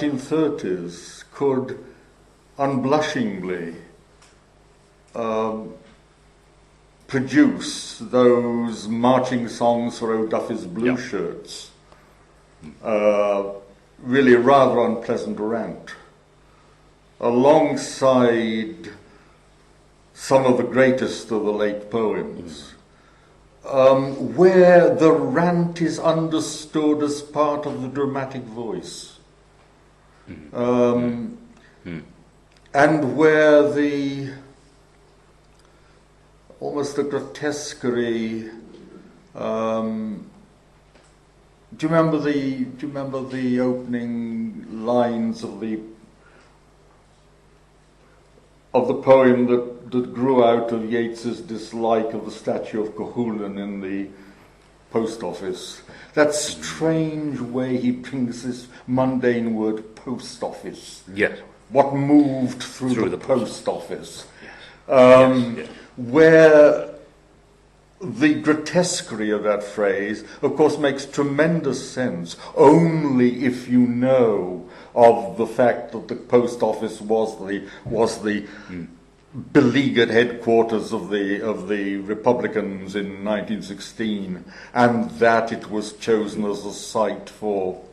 1930s could unblushingly produce those marching songs for O'Duffy's Blue Shirts, really a rather unpleasant rant, alongside some of the greatest of the late poems, where the rant is understood as part of the dramatic voice, and where the almost the grotesquerie. Do you remember the opening lines of the poem that grew out of Yeats's dislike of the statue of Cuchulainn in the post office? That strange way he brings this mundane word post office. Yes. What moved through the post office. Yes. Where the grotesquerie of that phrase, of course, makes tremendous sense only if you know of the fact that the post office was the beleaguered headquarters of the Republicans in 1916, and that it was chosen as a site for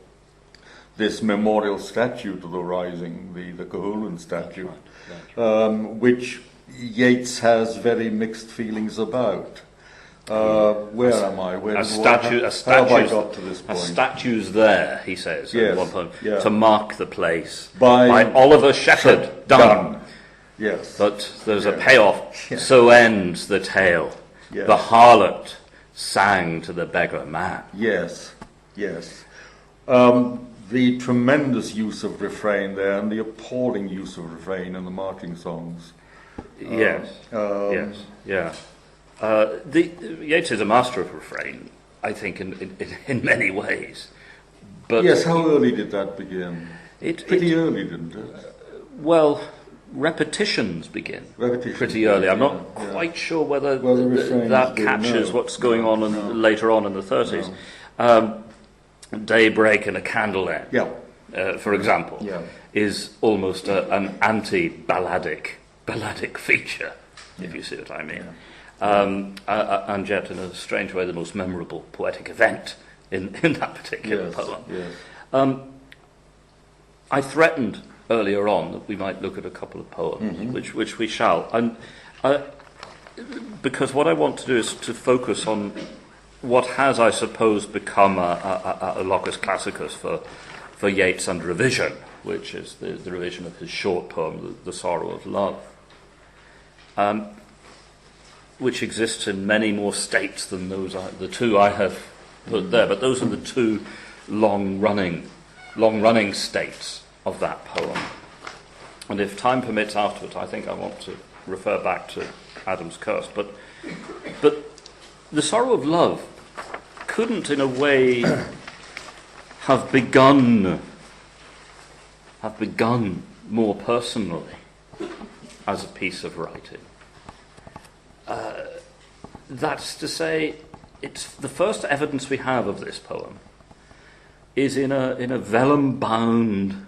this memorial statue to the rising, the Cuchulainn statue, which Yeats has very mixed feelings about. Where am I? How have I got to this point? A statue's there, he says, at one point, to mark the place. By Oliver Shepherd, done. Yes. But there's a payoff. Yes. So ends the tale. Yes. The harlot sang to the beggar man. Yes, yes. The tremendous use of refrain there, and the appalling use of refrain in the marching songs. Yes. Yeats is a master of refrain, I think, in many ways. But yes, how early did that begin? Pretty early, didn't it? Well, repetitions begin pretty early. I'm not quite sure whether that captures what's going on later on in the 30s. No. Daybreak and a Candle End, for example, is almost an anti-balladic feature, if you see what I mean. And yet, in a strange way, the most memorable poetic event in that particular poem. Yes. I threatened earlier on that we might look at a couple of poems, which we shall. And because what I want to do is to focus on what has, I suppose, become a locus classicus for Yeats under revision, which is the revision of his short poem, The Sorrow of Love, which exists in many more states than the two I have put there. But those are the two long-running states of that poem. And if time permits afterwards, I think I want to refer back to Adam's Curse. But The Sorrow of Love couldn't, in a way, have begun more personally as a piece of writing. That's to say, it's the first evidence we have of this poem is in a vellum-bound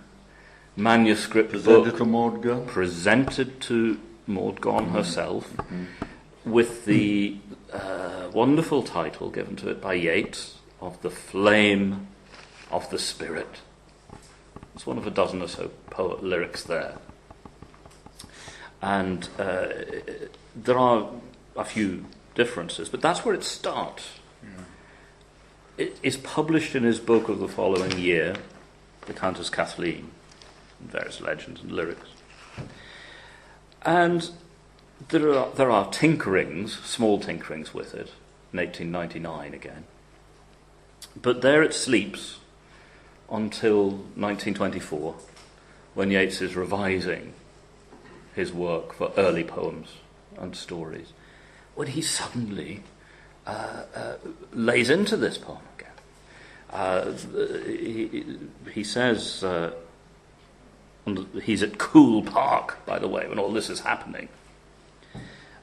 manuscript book presented to Maud Gonne herself, with the wonderful title given to it by Yeats of The Flame of the Spirit. It's one of a dozen or so lyrics there. And there are a few differences, but that's where it starts. It is published in his book of the following year, The Countess Kathleen, various legends and lyrics. And there are tinkerings, small tinkerings with it, in 1899 again. But there it sleeps until 1924, when Yeats is revising his work for early poems and stories, when he suddenly lays into this poem again. He says, he's at Coole Park, by the way, when all this is happening.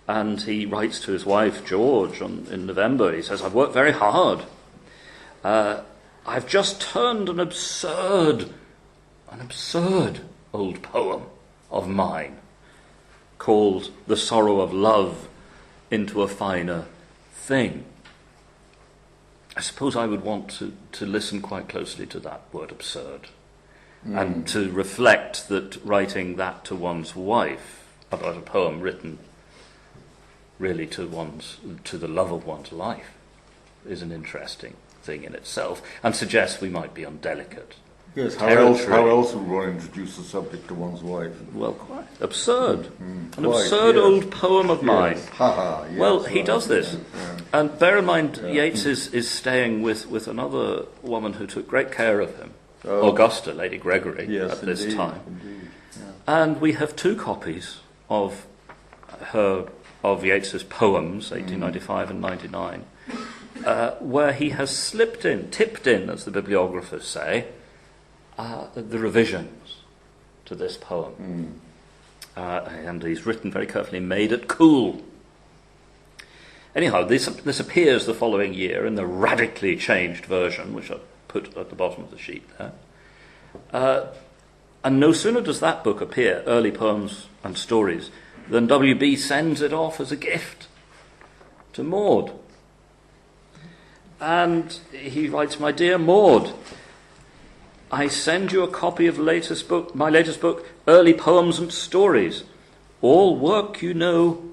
And he writes to his wife, George, in November. He says, I've worked very hard. I've just turned an absurd absurd old poem of mine called The Sorrow of Love into a Finer Thing. I suppose I would want to listen quite closely to that word absurd and to reflect that writing that to one's wife about a poem written really to the love of one's life is an interesting thing in itself, and suggests we might be on delicate yes, territory. How else would one introduce the subject to one's wife? Well, quite absurd. Absurd old poem of mine. Yes. Yes, well, he does this. Yeah. And bear in mind, Yeats is staying with another woman who took great care of him, Augusta, Lady Gregory, at this time. Indeed. Yeah. And we have two copies of Yeats's poems, 1895 and 99, where he has tipped in, as the bibliographers say, the revisions to this poem. And he's written very carefully, made it cool. Anyhow, this appears the following year in the radically changed version, which I put at the bottom of the sheet there. And no sooner does that book appear, Early Poems and Stories, than W.B. sends it off as a gift to Maud. And he writes, "My dear Maud, I send you a copy of my latest book, Early Poems and Stories. All work you know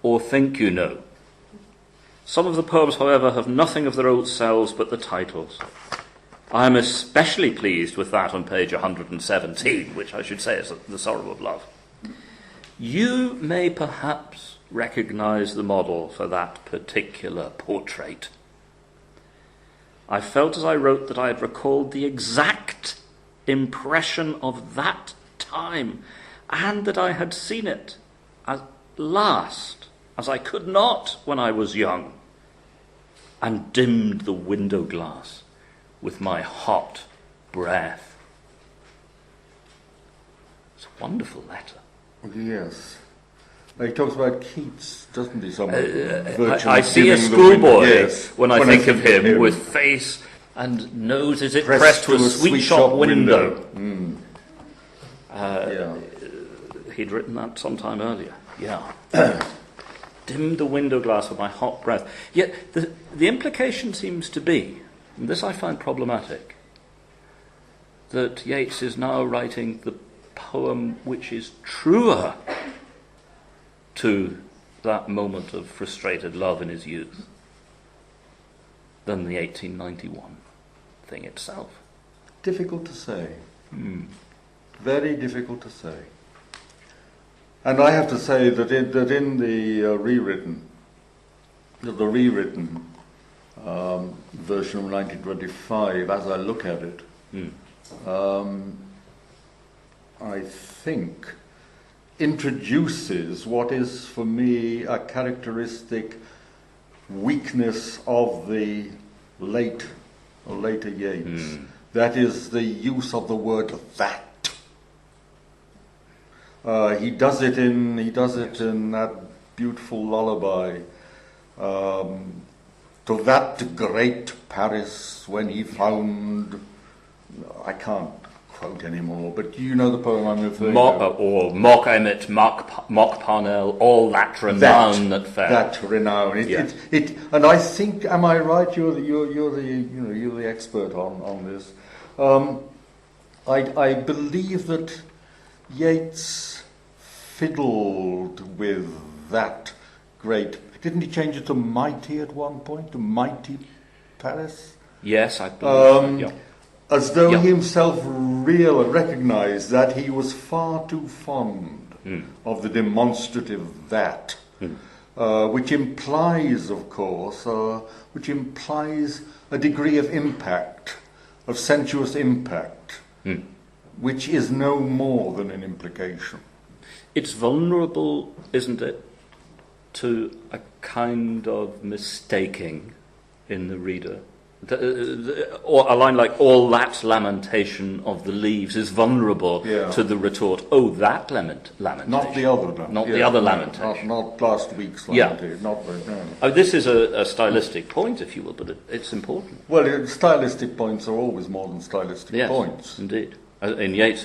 or think you know. Some of the poems, however, have nothing of their old selves but the titles. I am especially pleased with that on page 117, which I should say is The Sorrow of Love. You may perhaps recognize the model for that particular portrait. I felt as I wrote that I had recalled the exact impression of that time, and that I had seen it at last, as I could not when I was young, and dimmed the window glass with my hot breath." It's a wonderful letter. Yes. He talks about Keats, doesn't he? I see a schoolboy when I think of him with face and nose as it pressed to a sweet shop window. He'd written that sometime earlier. Yeah. Dimmed the window glass with my hot breath. Yet the implication seems to be, and this I find problematic, that Yeats is now writing the poem which is truer to that moment of frustrated love in his youth than the 1891 thing itself. Difficult to say. Very difficult to say. And I have to say that in the rewritten version of 1925, as I look at it, I think introduces what is for me a characteristic weakness of the later Yeats. That is the use of the word "that." He does it in that beautiful lullaby. To that great Paris when he found, I can't quote anymore, but you know the poem I'm referring to. Or mock Emmet, mock Parnell, all that renown that fell. That renown. And I think, am I right? You're the expert on this. I believe that Yeats fiddled with that great. Didn't he change it to mighty at one point? To mighty Paris? Yes, I believe so. As though he himself recognised that he was far too fond of the demonstrative that, which implies, of course, a degree of impact, of sensuous impact, which is no more than an implication. It's vulnerable, isn't it, to a kind of mistaking in the reader. Or a line like "all that lamentation of the leaves" is vulnerable to the retort, "Oh, that lamentation." Not the other. Not the other lamentation. Not last week's lamentation. This is a stylistic point, if you will, but it's important. Well, stylistic points are always more than stylistic points. Indeed. In Yeats,